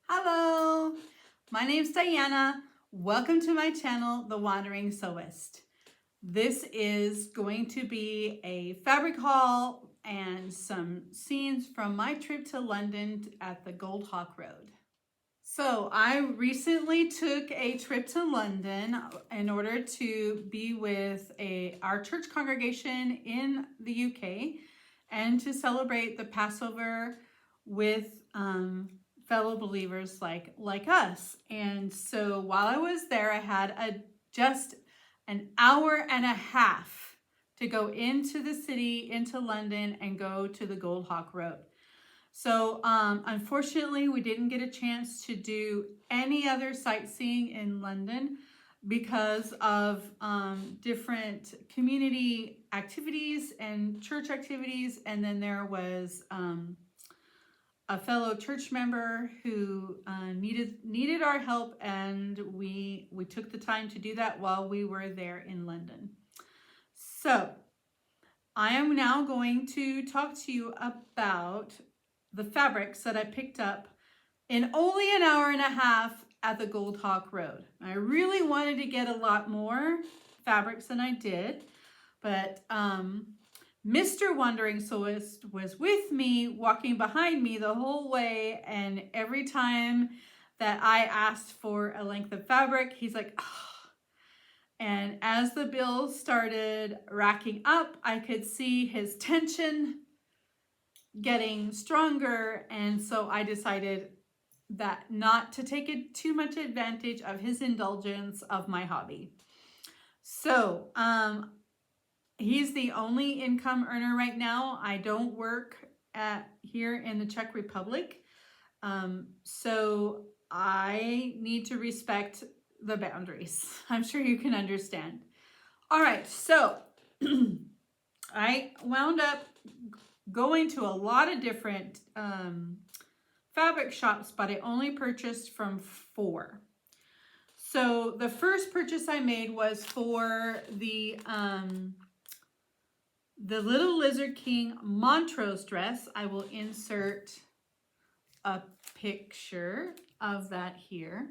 Hello, my name's Diana. Welcome to my channel, The Wandering Sewist. This is going to be a fabric haul and some scenes from my trip to London at the Goldhawk Road. So I recently took a trip to London in order to be with our church congregation in the UK and to celebrate the Passover with fellow believers like us. And so while I was there, I had just an hour and a half to go into the city, into London, and go to the Goldhawk Road. So unfortunately, we didn't get a chance to do any other sightseeing in London because of different community activities and church activities. And then there was a fellow church member who needed our help, and we took the time to do that while we were there in London. So I am now going to talk to you about the fabrics that I picked up in only an hour and a half at the Goldhawk Road. I really wanted to get a lot more fabrics than I did, but Mr. Wandering Sewist was with me, walking behind me the whole way, and every time that I asked for a length of fabric, he's like, oh. And as the bills started racking up, I could see his tension getting stronger, and so I decided that not to take too much advantage of his indulgence of my hobby. So he's the only income earner right now. I don't work here in the Czech Republic, so I need to respect the boundaries. I'm sure you can understand. All right, so I wound up going to a lot of different fabric shops, but I only purchased from 4. So the first purchase I made was for the Little Lizard King Montrose dress. I will insert a picture of that here.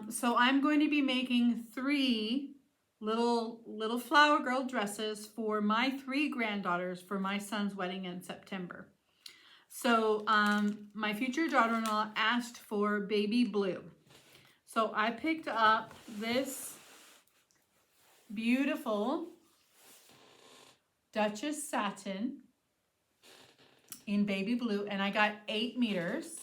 So I'm going to be making 3 little flower girl dresses for my 3 granddaughters for my son's wedding in September. So my future daughter-in-law asked for baby blue. So I picked up this beautiful Duchess satin in baby blue, and I got 8 meters.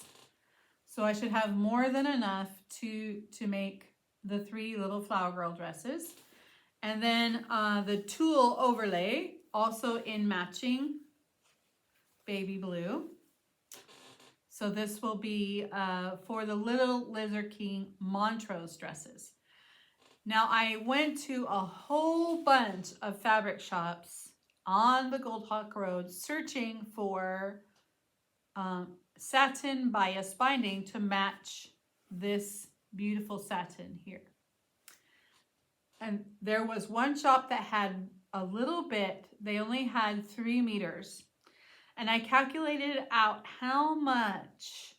So I should have more than enough to make the 3 little flower girl dresses. And then the tulle overlay, also in matching baby blue. So this will be for the Little Lizard King Montrose dresses. Now I went to a whole bunch of fabric shops on the Goldhawk Road searching for satin bias binding to match this beautiful satin here. And there was one shop that had a little bit, they only had 3 meters. And I calculated out how much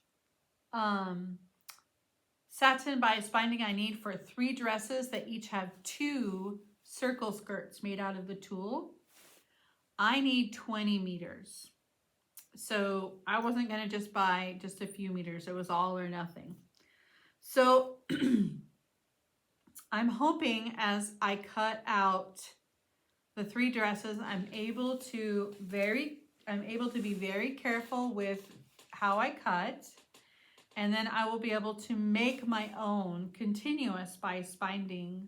satin bias binding I need for 3 dresses that each have 2 circle skirts made out of the tulle. I need 20 meters. So I wasn't going to just buy just a few meters. It was all or nothing. So I'm hoping as I cut out the 3 dresses, I'm able to be very careful with how I cut, and then I will be able to make my own continuous bias binding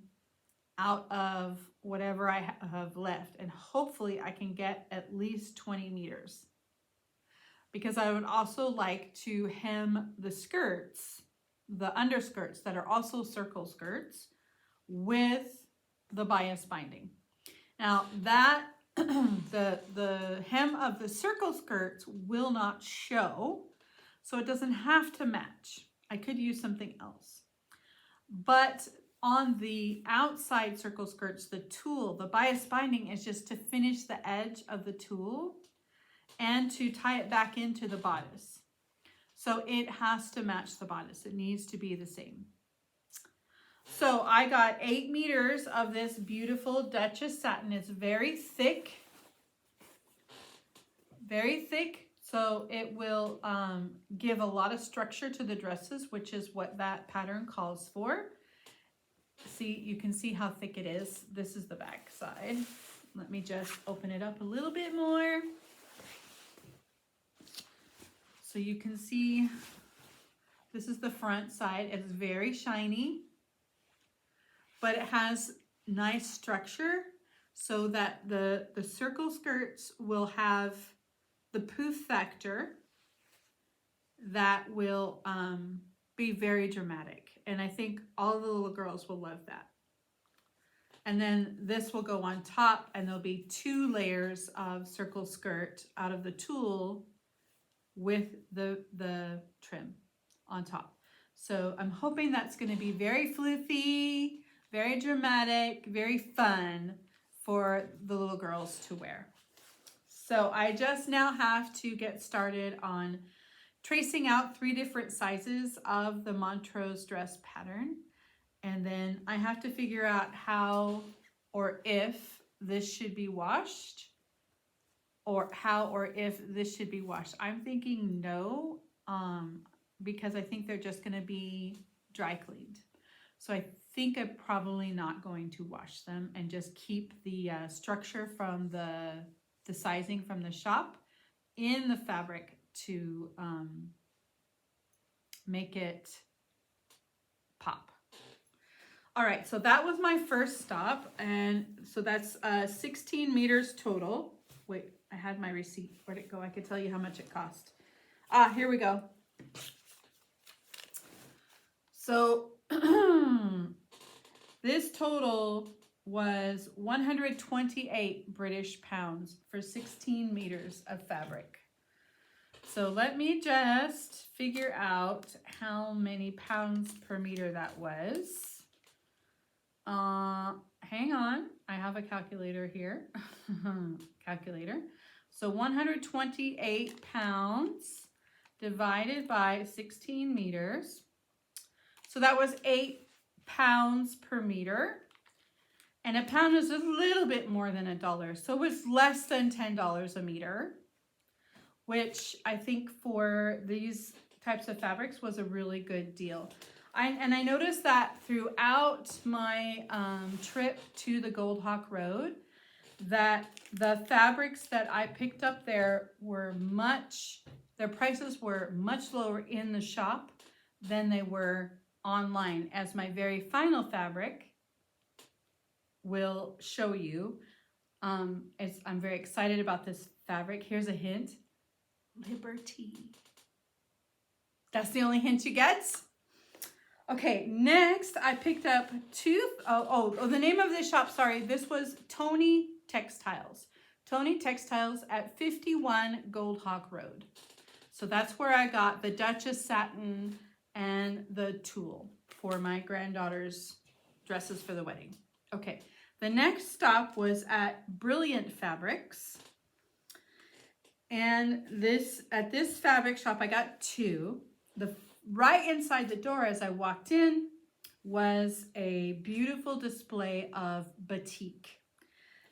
out of whatever I have left, and hopefully I can get at least 20 meters. Because I would also like to hem the skirts, the underskirts that are also circle skirts, with the bias binding. Now that the hem of the circle skirts will not show, so it doesn't have to match. I could use something else. But on the outside circle skirts, the tulle, the bias binding is just to finish the edge of the tulle and to tie it back into the bodice. So it has to match the bodice. It needs to be the same. So I got 8 meters of this beautiful Duchess satin. It's very thick. Very thick. So it will give a lot of structure to the dresses, which is what that pattern calls for. See, you can see how thick it is. This is the back side. Let me just open it up a little bit more. So you can see, this is the front side. It's very shiny, but it has nice structure so that the circle skirts will have the poof factor that will be very dramatic. And I think all the little girls will love that. And then this will go on top, and there'll be 2 layers of circle skirt out of the tulle with the trim on top. So I'm hoping that's going to be very floofy, very dramatic, very fun for the little girls to wear. So I just now have to get started on tracing out 3 different sizes of the Montrose dress pattern. And then I have to figure out how or if this should be washed, or how or if this should be washed. I'm thinking no, because I think they're just going to be dry cleaned. So I think I'm probably not going to wash them and just keep the structure from the sizing from the shop in the fabric to make it pop. All right, so that was my first stop, and so that's 16 meters total. Wait, I had my receipt. Where'd it go? I could tell you how much it cost. Ah, here we go. So this total was 128 British pounds for 16 meters of fabric. So let me just figure out how many pounds per meter that was. Hang on, I have a calculator here. Calculator. So 128 pounds divided by 16 meters. So that was 8 pounds per meter. And a pound is a little bit more than $1. So it's less than $10 a meter, which I think for these types of fabrics was a really good deal. I noticed that throughout my trip to the Goldhawk Road, that the fabrics that I picked up there were their prices were much lower in the shop than they were online, as my very final fabric will show you. I'm very excited about this fabric. Here's a hint. Liberty. That's the only hint you get. Okay, next I picked up the name of this shop, sorry, this was Tony Textiles. Tony Textiles at 51 Goldhawk Road. So that's where I got the Duchess satin and the tulle for my granddaughter's dresses for the wedding. Okay, the next stop was at Brilliant Fabrics. And at this fabric shop, I got 2. Right inside the door as I walked in was a beautiful display of batik.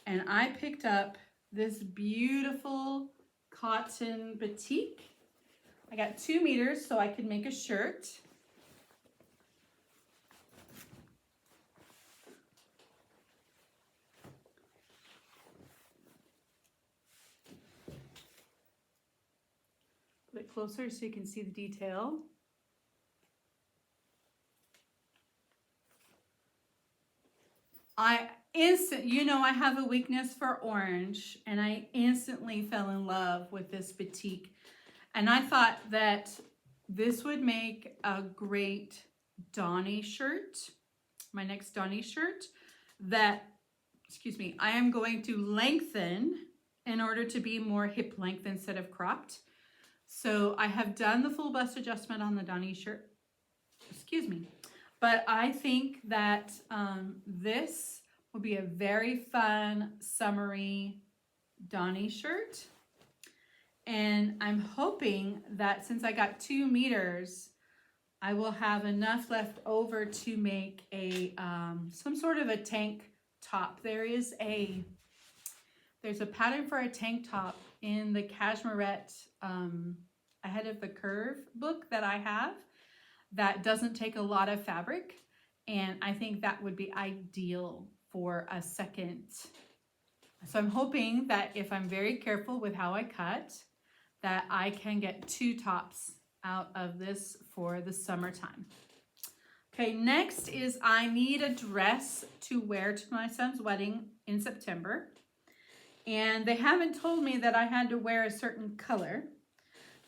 And I picked up this beautiful cotton batik. I got 2 meters so I could make a shirt. A bit closer so you can see the detail. I have a weakness for orange, and I instantly fell in love with this batik. And I thought that this would make a great Donnie shirt, my next Donnie shirt, that, I am going to lengthen in order to be more hip length instead of cropped. So I have done the full bust adjustment on the Donnie shirt, but I think that this will be a very fun, summery Donnie shirt. And I'm hoping that since I got 2 meters, I will have enough left over to make a some sort of a tank top. There's a pattern for a tank top in the Cashmerette Ahead of the Curve book that I have that doesn't take a lot of fabric, and I think that would be ideal for a second. So I'm hoping that if I'm very careful with how I cut, that I can get 2 tops out of this for the summertime. Okay, next is I need a dress to wear to my son's wedding in September. And they haven't told me that I had to wear a certain color.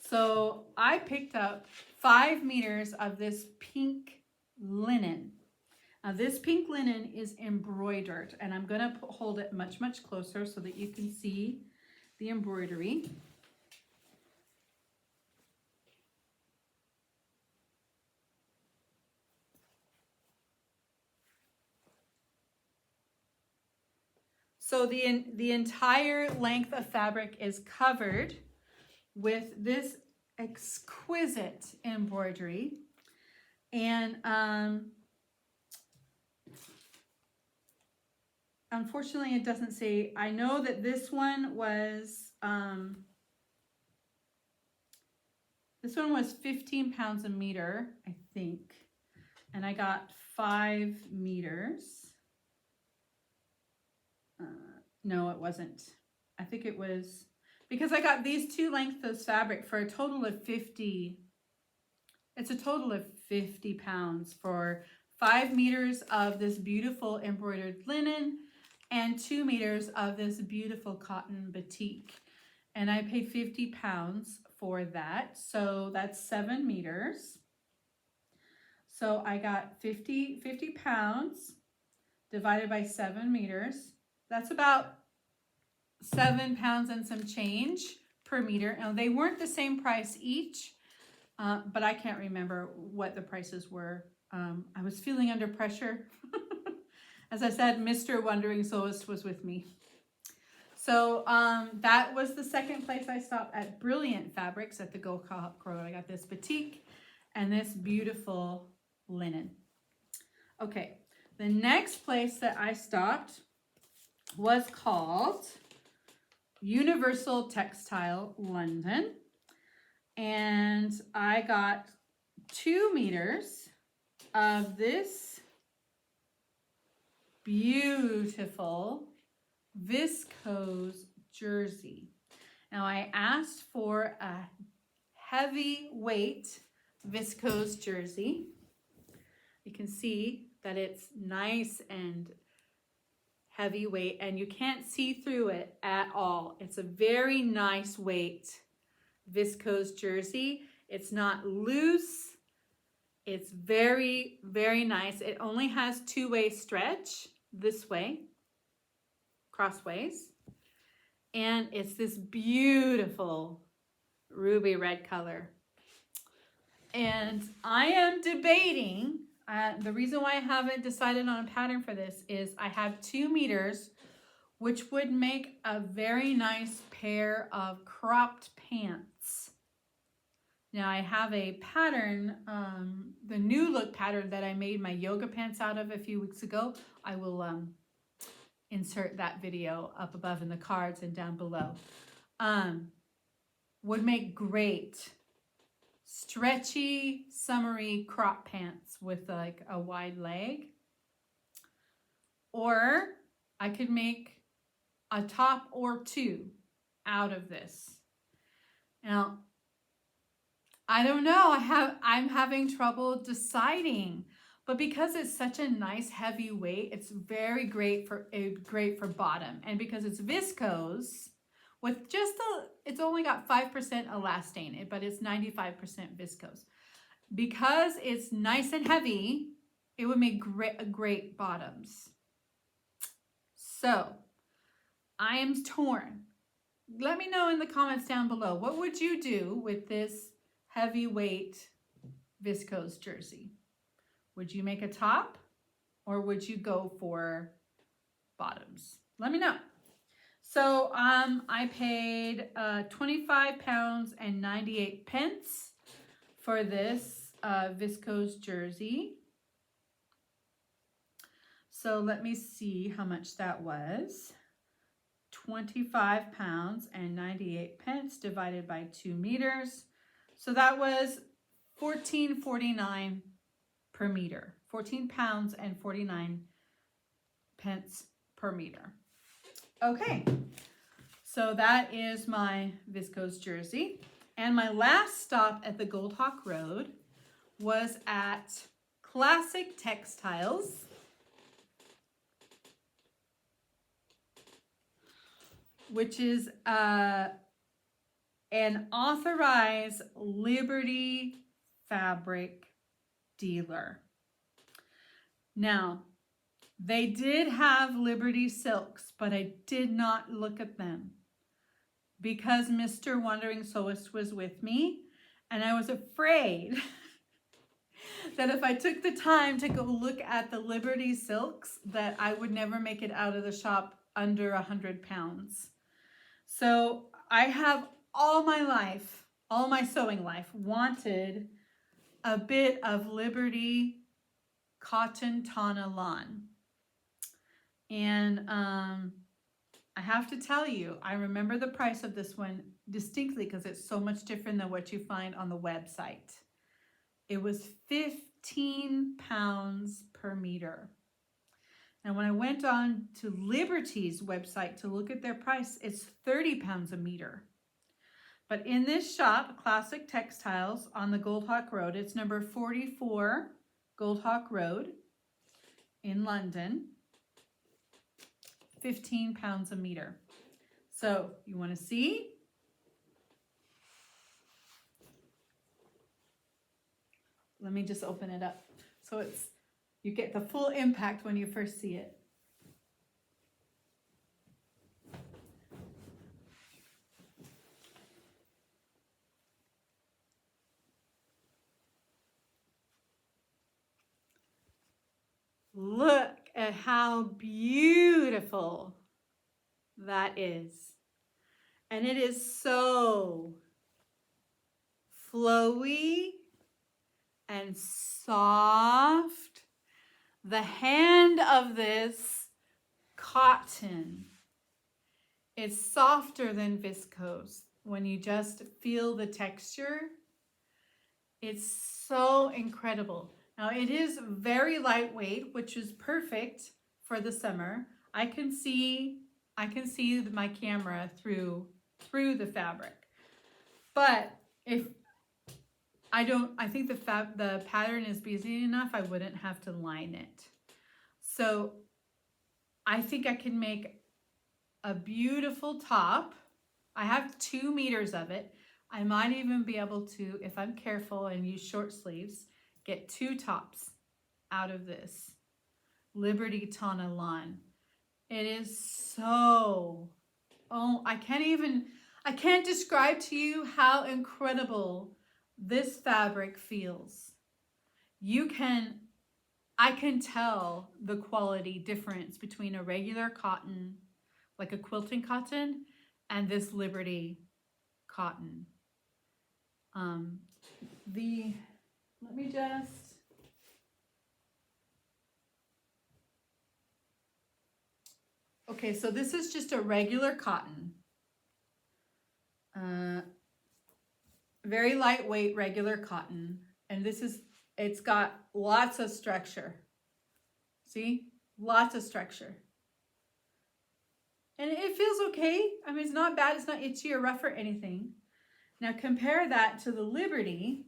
So I picked up 5 meters of this pink linen. Now this pink linen is embroidered, and I'm gonna hold it much, much closer so that you can see the embroidery. So the entire length of fabric is covered with this exquisite embroidery. And unfortunately it doesn't say. I know that this one was 15 pounds a meter, I think. And I got 5 meters. No, it wasn't. I think it was, because I got these 2 lengths of fabric for a total of 50. It's a total of 50 pounds for 5 meters of this beautiful embroidered linen and 2 meters of this beautiful cotton batik. And I paid 50 pounds for that. So that's 7 meters. So I got 50 pounds divided by 7 meters. That's about 7 pounds and some change per meter. Now, they weren't the same price each, but I can't remember what the prices were. I was feeling under pressure. As I said, Mr. Wandering Sewist was with me. So that was the second place I stopped at. Brilliant Fabrics at the Goldhawk Road. I got this batik and this beautiful linen. Okay, the next place that I stopped was called Universal Textile London, and I got 2 meters of this beautiful viscose jersey. Now I asked for a heavyweight viscose jersey. You can see that it's nice and heavyweight, and you can't see through it at all. It's a very nice weight viscose jersey. It's not loose. It's very, very nice. It only has 2-way stretch this way, crossways. And it's this beautiful ruby red color. And I am debating, the reason why I haven't decided on a pattern for this is I have 2 meters, which would make a very nice pair of cropped pants. Now I have a pattern, the new look pattern that I made my yoga pants out of a few weeks ago. I will insert that video up above in the cards and down below. Would make great stretchy, summery crop pants with like a wide leg. Or I could make a top or 2 out of this. Now, I don't know. I'm having trouble deciding, but because it's such a nice heavy weight, it's very great for bottom. And because it's viscose, with just it's only got 5% elastane, but it's 95% viscose. Because it's nice and heavy, it would make great bottoms. So I am torn. Let me know in the comments down below. What would you do with this heavyweight viscose jersey? Would you make a top or would you go for bottoms? Let me know. So I paid 25 pounds and 98 pence for this Visos Jersey. So let me see how much that was. 25 pounds and 98 pence divided by 2 meters. So that was $14.49 per meter. 14 pounds and 49 pence per meter. Okay, so that is my Visos Jersey. And my last stop at the Goldhawk Road was at Classic Textiles, which is an authorized Liberty fabric dealer. Now, they did have Liberty silks, but I did not look at them because Mr. Wandering Sewist was with me, and I was afraid that if I took the time to go look at the Liberty silks, that I would never make it out of the shop under 100 pounds. So I have all my life, all my sewing life, wanted a bit of Liberty cotton tana lawn. And I have to tell you, I remember the price of this one distinctly because it's so much different than what you find on the website. It was 15 pounds per meter. And when I went on to Liberty's website to look at their price, it's 30 pounds a meter. But in this shop, Classic Textiles on the Goldhawk Road, it's number 44 Goldhawk Road in London, 15 pounds a meter. So you want to see? Let me just open it up. So you get the full impact when you first see it. Look at how beautiful that is. And it is so flowy and soft. The hand of this cotton is softer than viscose. When you just feel the texture, it's so incredible. Now it is very lightweight, which is perfect for the summer. I can see my camera through the fabric. But if I think the pattern is busy enough, I wouldn't have to line it. So I think I can make a beautiful top. I have 2 meters of it. I might even be able to, if I'm careful and use short sleeves, get 2 tops out of this Liberty Tana lawn. It is so, I can't describe to you how incredible this fabric feels. I can tell the quality difference between a regular cotton, like a quilting cotton, and this Liberty cotton. Let me just, okay, so this is just a regular cotton. Very lightweight regular cotton. And it's got lots of structure. See? Lots of structure. And it feels okay. I mean, it's not bad. It's not itchy or rough or anything. Now compare that to the Liberty.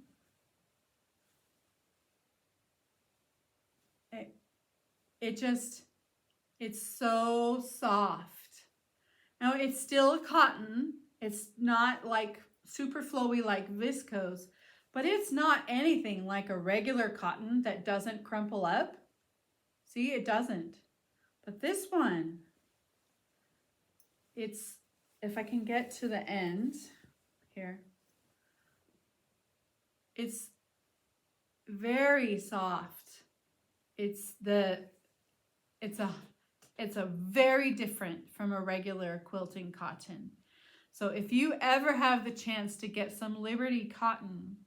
It's so soft. Now it's still cotton. It's not like super flowy like viscose, but it's not anything like a regular cotton that doesn't crumple up. See, it doesn't. But this one, if I can get to the end here, it's very soft. It's a It's a very different from a regular quilting cotton. So if you ever have the chance to get some Liberty cotton,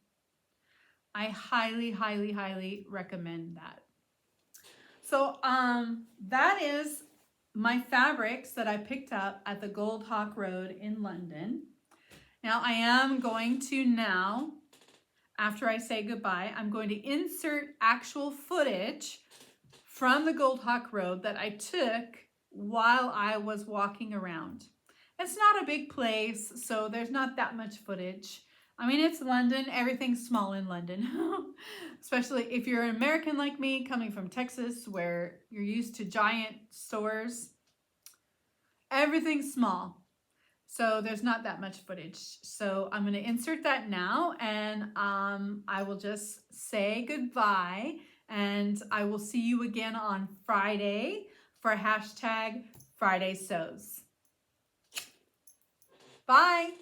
I highly, highly, highly recommend that. So that is my fabrics that I picked up at the Goldhawk Road in London. Now I am going to after I say goodbye, I'm going to insert actual footage from the Goldhawk Road that I took while I was walking around. It's not a big place, so there's not that much footage. I mean, it's London. Everything's small in London, especially if you're an American like me coming from Texas where you're used to giant stores. Everything's small, so there's not that much footage. So I'm going to insert that now, and I will just say goodbye, and I will see you again on Friday for hashtag Friday Sews. Bye.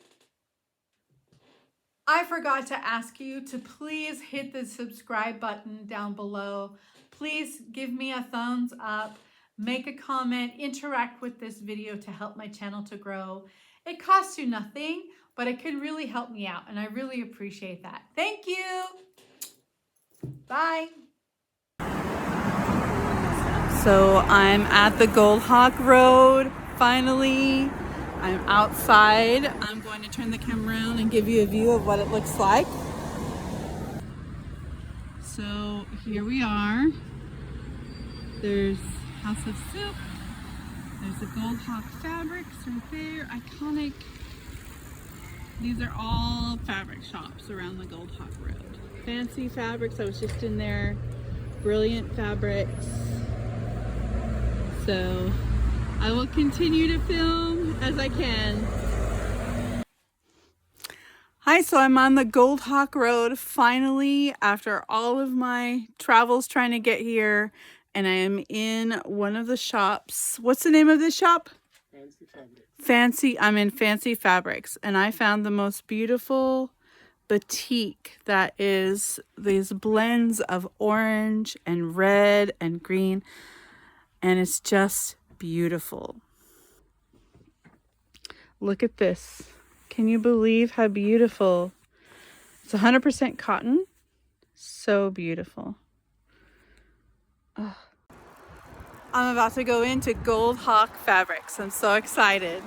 I forgot to ask you to please hit the subscribe button down below. Please give me a thumbs up, make a comment, interact with this video to help my channel to grow. It costs you nothing, but it can really help me out, and I really appreciate that. Thank you. Bye. So I'm at the Goldhawk Road, finally. I'm outside. I'm going to turn the camera around and give you a view of what it looks like. So here we are. There's House of Silk. There's the Goldhawk fabrics right there, iconic. These are all fabric shops around the Goldhawk Road. Fancy fabrics, I was just in there. Brilliant fabrics. So I will continue to film as I can. Hi, so I'm on the Goldhawk Road finally after all of my travels trying to get here, and I am in one of the shops. What's the name of this shop? Fancy Fabrics. I'm in Fancy Fabrics, and I found the most beautiful batik that is these blends of orange and red and green, and it's just beautiful. Look at this. Can you believe how beautiful? It's 100% cotton. So beautiful. Oh. I'm about to go into Goldhawk Fabrics. I'm so excited.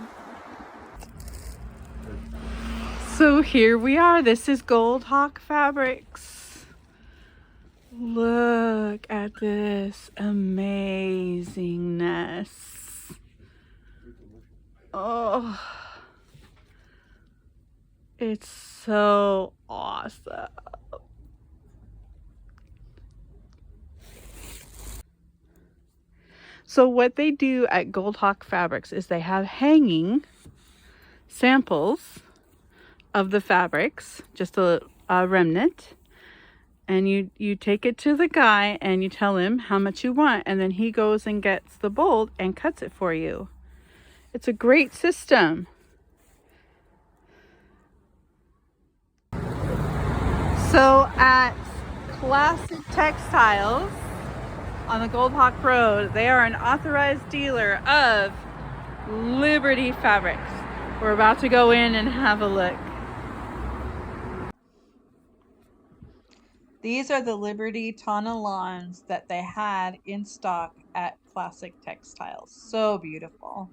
So here we are. This is Goldhawk Fabrics. Look at this amazingness. Oh, it's so awesome. So what they do at Goldhawk Fabrics is they have hanging samples of the fabrics, just a remnant, and you take it to the guy and you tell him how much you want, and then he goes and gets the bolt and cuts it for you. It's a great system. So at Classic Textiles on the Goldhawk Road, they are an authorized dealer of Liberty fabrics. We're about to go in and have a look. These are the Liberty Tana lawns that they had in stock at Classic Textiles. So beautiful.